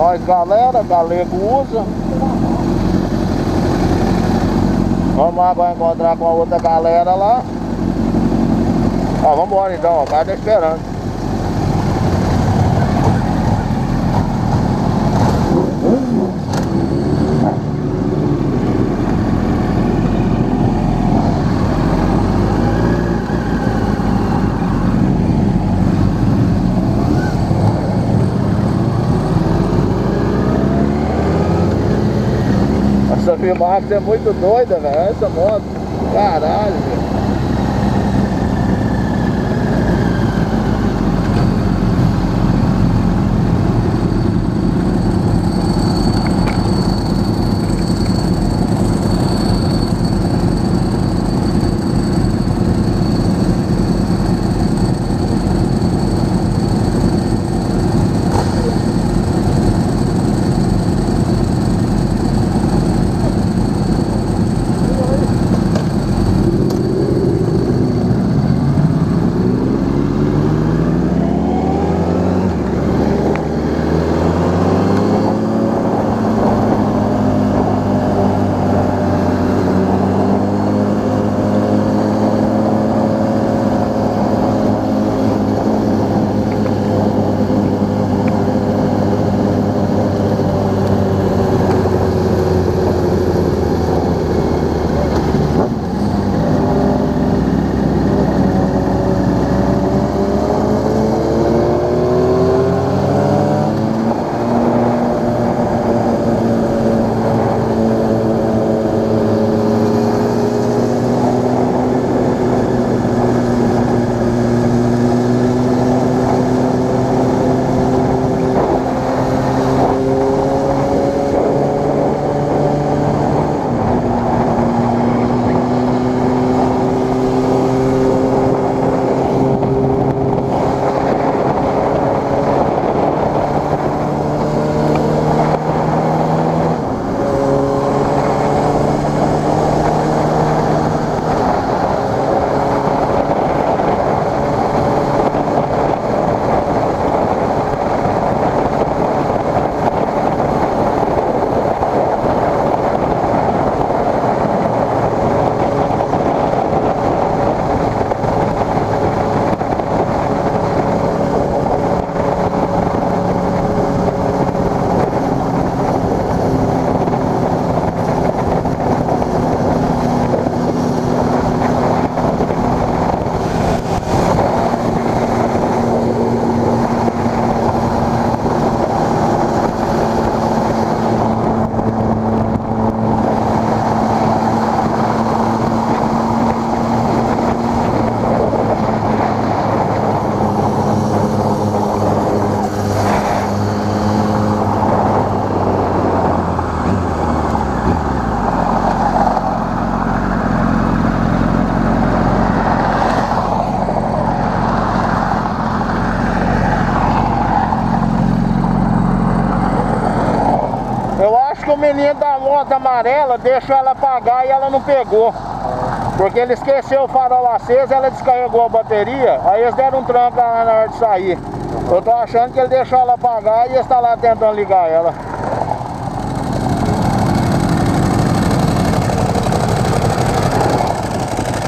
Nós galera, galego usa. Vamos agora encontrar com a outra galera lá. Ó, vamos embora então, ó, o cara tá esperando. Essa filmagem é muito doida, velho. Essa moto, caralho, velho. O menino da moto amarela deixou ela apagar e ela não pegou. Porque ele esqueceu o farol aceso, ela descarregou a bateria. Aí eles deram um tranco lá na hora de sair. Eu tô achando que ele deixou ela apagar e está lá tentando ligar ela.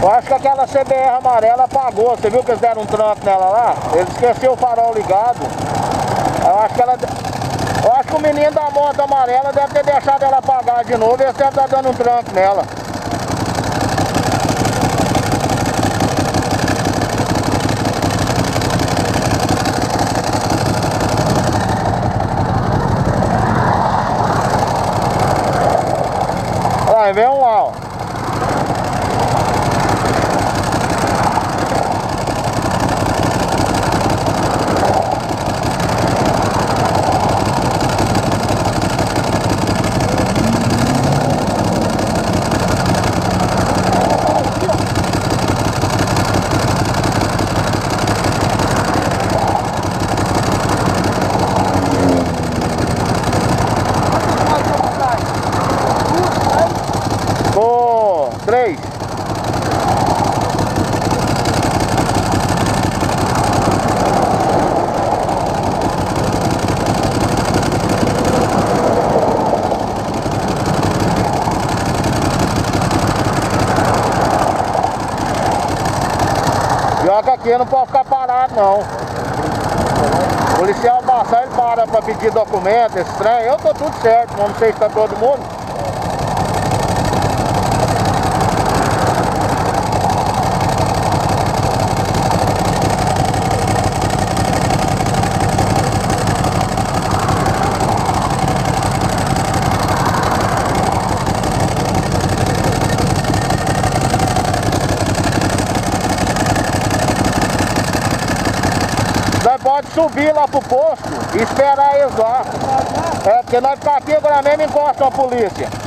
Eu acho que aquela CBR amarela apagou. Você viu que eles deram um tranco nela lá? Eles esqueceu o farol ligado. Eu acho que o menino da moto amarela deve ter deixado ela apagar de novo e eles devem estar dando um tranco nela. Vai, vem um lá, ó. aqui não pode ficar parado não. O policial passar, ele para pra pedir documento, esse trem. Eu tô tudo certo, não sei se tá todo mundo. Nós pode subir lá pro posto e esperar eles lá. É, porque nós ficar aqui agora mesmo encosta a polícia.